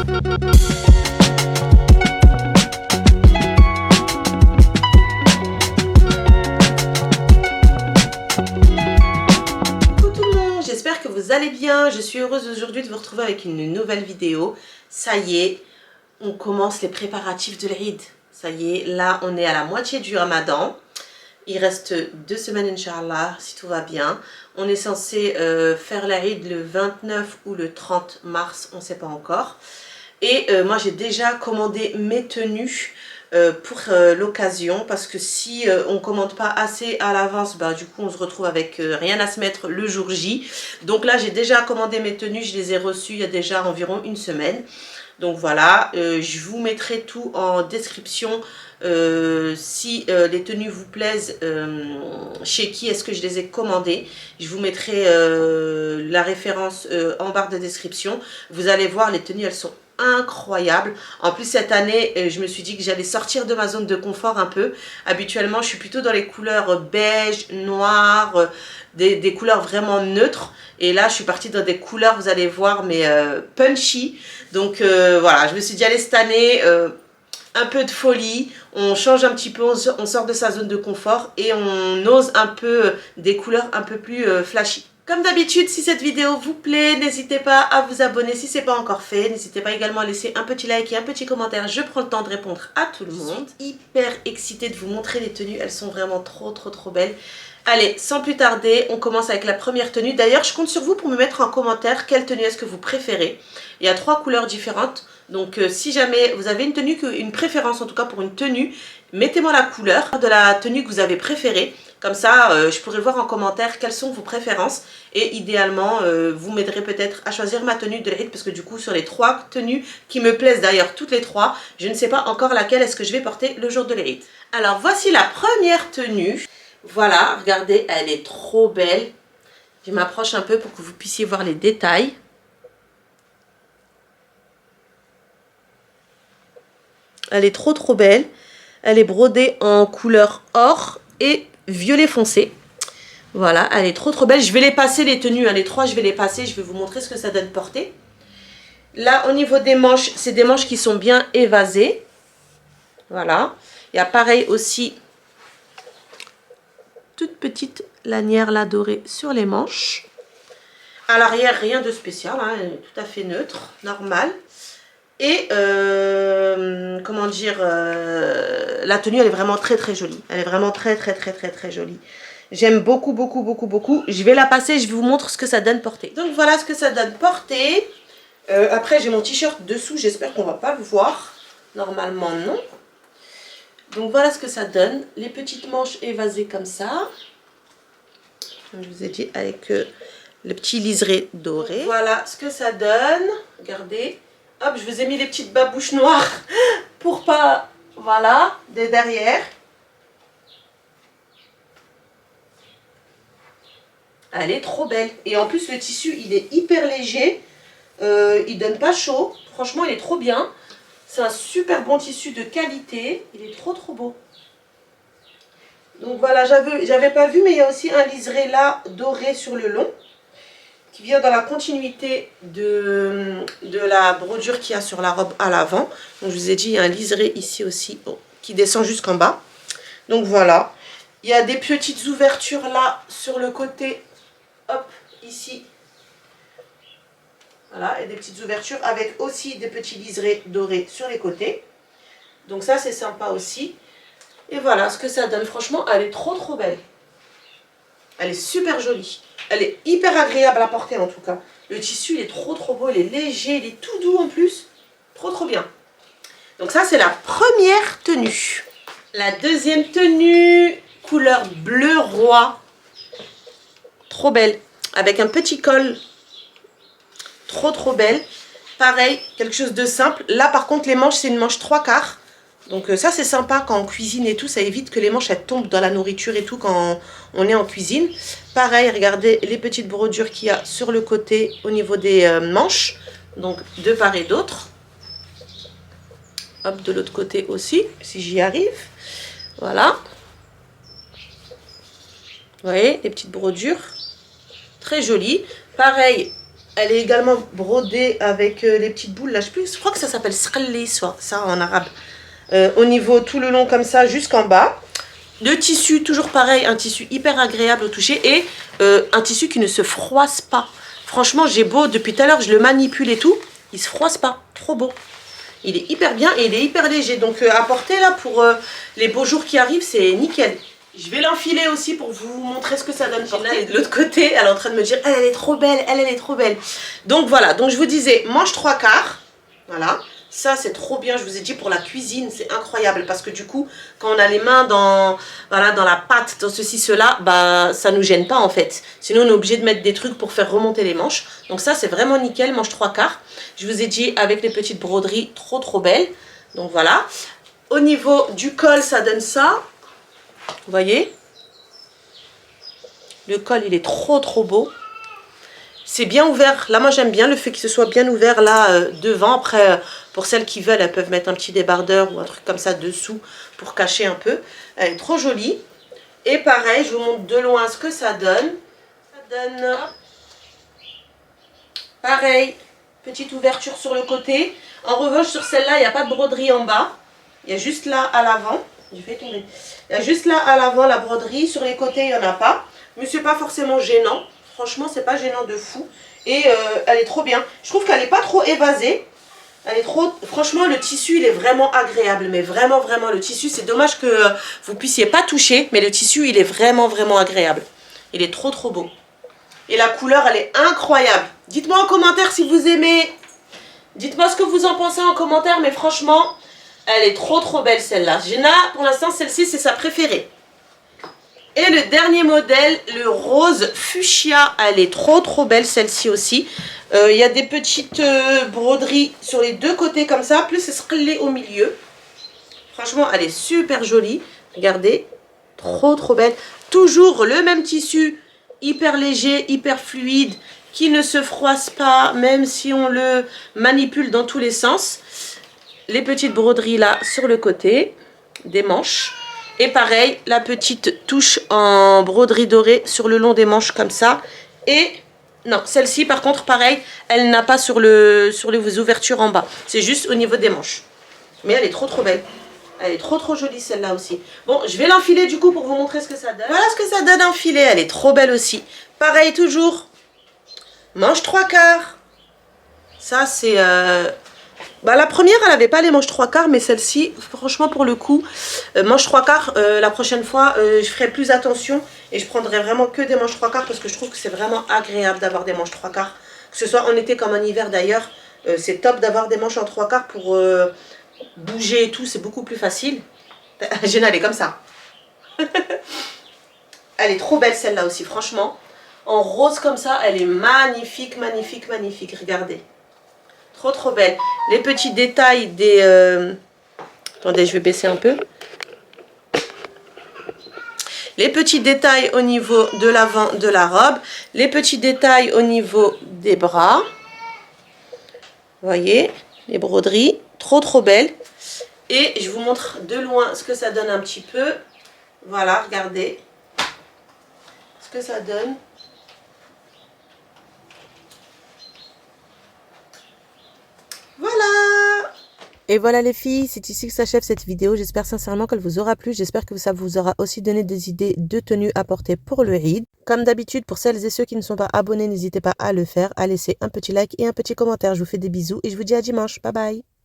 J'espère que vous allez bien. Je suis heureuse aujourd'hui de vous retrouver avec une nouvelle vidéo. Ça y est, on commence les préparatifs de l'Eid. Ça y est, là on est à la moitié du Ramadan. Il reste 2 semaines, Inch'Allah, si tout va bien. On est censé faire l'Eid le 29 ou le 30 mars, on ne sait pas encore. Et moi j'ai déjà commandé mes tenues pour l'occasion, parce que si on commande pas assez à l'avance, bah, du coup on se retrouve avec rien à se mettre le jour J. Donc là j'ai déjà commandé mes tenues, je les ai reçues il y a déjà environ une semaine. Donc voilà, je vous mettrai tout en description. Si les tenues vous plaisent, chez qui est-ce que je les ai commandées, je vous mettrai la référence en barre de description. Vous allez voir, les tenues elles sont incroyables. En plus cette année je me suis dit que j'allais sortir de ma zone de confort un peu. Habituellement je suis plutôt dans les couleurs beige, noir, des couleurs vraiment neutres, et là je suis partie dans des couleurs, vous allez voir, mais punchy. Donc voilà, je me suis dit allez, cette année un peu de folie, on change un petit peu, on sort de sa zone de confort et on ose un peu des couleurs un peu plus flashy. Comme d'habitude, si cette vidéo vous plaît, n'hésitez pas à vous abonner si ce n'est pas encore fait. N'hésitez pas également à laisser un petit like et un petit commentaire. Je prends le temps de répondre à tout le monde. Je suis hyper excitée de vous montrer les tenues. Elles sont vraiment trop belles. Allez, sans plus tarder, on commence avec la première tenue. D'ailleurs, je compte sur vous pour me mettre en commentaire quelle tenue est-ce que vous préférez. Il y a 3 couleurs différentes. Donc si jamais vous avez une tenue, une préférence en tout cas pour une tenue, mettez-moi la couleur de la tenue que vous avez préférée. Comme ça, je pourrai voir en commentaire quelles sont vos préférences. Et idéalement, vous m'aiderez peut-être à choisir ma tenue de l'Eid. Parce que du coup, sur les 3 tenues qui me plaisent d'ailleurs, toutes les 3, je ne sais pas encore laquelle est-ce que je vais porter le jour de l'Eid. Alors, voici la première tenue. Voilà, regardez, elle est trop belle. Je m'approche un peu pour que vous puissiez voir les détails. Elle est trop belle. Elle est brodée en couleur or et violet foncé. Voilà, elle est trop belle. Je vais les passer, les tenues, hein, les 3, je vais les passer. Je vais vous montrer ce que ça donne porter. Là, au niveau des manches, c'est des manches qui sont bien évasées. Voilà. Il y a pareil aussi, toute petite lanière là dorée sur les manches. À l'arrière, rien de spécial, hein, elle est tout à fait neutre, normal. Et comment dire, la tenue elle est vraiment très jolie. Elle est vraiment très jolie. J'aime beaucoup. Je vais la passer, je vous montre ce que ça donne portée. Donc voilà ce que ça donne portée. Après j'ai mon t-shirt dessous, j'espère qu'on va pas le voir. Normalement non. Donc voilà ce que ça donne. Les petites manches évasées comme ça. Comme je vous ai dit, avec le petit liseré doré. Donc, voilà ce que ça donne. Regardez. Hop, je vous ai mis les petites babouches noires pour pas, voilà, de derrière. Elle est trop belle. Et en plus, le tissu, il est hyper léger. Il donne pas chaud. Franchement, il est trop bien. C'est un super bon tissu de qualité. Il est trop beau. Donc voilà, j'avais pas vu, mais il y a aussi un liseré là, doré sur le long, qui vient dans la continuité de la brodure qu'il y a sur la robe à l'avant. Donc je vous ai dit, il y a un liseré ici aussi, qui descend jusqu'en bas. Donc voilà, il y a des petites ouvertures là sur le côté, hop, ici. Voilà, et des petites ouvertures avec aussi des petits liserés dorés sur les côtés. Donc ça c'est sympa aussi. Et voilà ce que ça donne. Franchement, elle est trop belle. Elle est super jolie. Elle est hyper agréable à porter en tout cas. Le tissu il est trop beau, il est léger, il est tout doux en plus. Trop bien. Donc ça c'est la première tenue. La deuxième tenue, couleur bleu roi. Trop belle. Avec un petit col. Trop belle. Pareil, quelque chose de simple. Là par contre les manches c'est une manche 3/4. Donc ça c'est sympa quand on cuisine et tout, ça évite que les manches elles tombent dans la nourriture et tout quand on est en cuisine. Pareil, regardez les petites brodures qu'il y a sur le côté au niveau des manches, donc de part et d'autre. Hop, de l'autre côté aussi, si j'y arrive. Voilà. Vous voyez, les petites brodures, très jolies. Pareil, Elle est également brodée avec les petites boules là. Je crois que ça s'appelle srelli, ça en arabe. Au niveau tout le long comme ça jusqu'en bas. Le tissu, toujours pareil, un tissu hyper agréable au toucher et un tissu qui ne se froisse pas. Franchement, j'ai beau, depuis tout à l'heure, je le manipule et tout, il se froisse pas, trop beau. Il est hyper bien et il est hyper léger, donc à porter là pour les beaux jours qui arrivent, c'est nickel. Je vais l'enfiler aussi pour vous montrer ce que ça donne. Gina est de l'autre côté, elle est en train de me dire, elle est trop belle, elle est trop belle. Donc voilà, donc je vous disais, manche 3/4, voilà. Ça, c'est trop bien, je vous ai dit, pour la cuisine, c'est incroyable. Parce que du coup, quand on a les mains dans, voilà, dans la pâte, dans ceci, cela, bah, ça ne nous gêne pas en fait. Sinon, on est obligé de mettre des trucs pour faire remonter les manches. Donc ça, c'est vraiment nickel, manche 3/4. Je vous ai dit, avec les petites broderies, trop belles. Donc voilà. Au niveau du col, ça donne ça. Vous voyez? Le col, il est trop beau. C'est bien ouvert. Là, moi, j'aime bien le fait que ce soit bien ouvert là devant. Après, pour celles qui veulent, elles peuvent mettre un petit débardeur ou un truc comme ça dessous pour cacher un peu. Elle est trop jolie. Et pareil, je vous montre de loin ce que ça donne. Ça donne... Pareil, petite ouverture sur le côté. En revanche, sur celle-là, il n'y a pas de broderie en bas. Il y a juste là à l'avant. J'ai fait tomber. Il y a juste là à l'avant la broderie. Sur les côtés, il n'y en a pas. Mais c'est pas forcément gênant. Franchement, c'est pas gênant de fou. Et elle est trop bien. Je trouve qu'elle n'est pas trop évasée. Elle est trop... Franchement, le tissu, il est vraiment agréable. Mais vraiment, le tissu, c'est dommage que vous puissiez pas toucher. Mais le tissu, il est vraiment agréable. Il est trop beau. Et la couleur, elle est incroyable. Dites-moi en commentaire si vous aimez. Dites-moi ce que vous en pensez en commentaire. Mais franchement, elle est trop belle, celle-là. Gina, pour l'instant, celle-ci, c'est sa préférée. Et le dernier modèle, le rose fuchsia, elle est trop belle celle-ci aussi. Il y a des petites broderies sur les deux côtés comme ça, plus escalée au milieu. Franchement, elle est super jolie. Regardez, trop belle. Toujours le même tissu, hyper léger, hyper fluide, qui ne se froisse pas, même si on le manipule dans tous les sens. Les petites broderies là sur le côté, des manches. Et pareil, la petite touche en broderie dorée sur le long des manches comme ça. Et non, celle-ci par contre, pareil, elle n'a pas sur les ouvertures en bas. C'est juste au niveau des manches. Mais elle est trop belle. Elle est trop jolie celle-là aussi. Bon, je vais l'enfiler du coup pour vous montrer ce que ça donne. Voilà ce que ça donne enfilé. Elle est trop belle aussi. Pareil toujours. Manche 3/4. Ça c'est... Bah, la première, elle n'avait pas les manches 3/4, mais celle-ci, franchement, pour le coup, manche 3/4, la prochaine fois, je ferai plus attention et je prendrai vraiment que des manches 3/4 parce que je trouve que c'est vraiment agréable d'avoir des manches 3/4. Que ce soit en été comme en hiver d'ailleurs, c'est top d'avoir des manches en 3/4 pour bouger et tout, c'est beaucoup plus facile. Gina, elle est comme ça. Elle est trop belle celle-là aussi, franchement. En rose comme ça, elle est magnifique. Regardez. Trop belle. Les petits détails des... Attendez, je vais baisser un peu. Les petits détails au niveau de l'avant de la robe. Les petits détails au niveau des bras. Vous voyez, les broderies. Trop belles. Et je vous montre de loin ce que ça donne un petit peu. Voilà, regardez. Ce que ça donne. Voilà! Et voilà les filles, c'est ici que s'achève cette vidéo. J'espère sincèrement qu'elle vous aura plu. J'espère que ça vous aura aussi donné des idées de tenues à porter pour le Eid. Comme d'habitude, pour celles et ceux qui ne sont pas abonnés, n'hésitez pas à le faire, à laisser un petit like et un petit commentaire. Je vous fais des bisous et je vous dis à dimanche. Bye bye!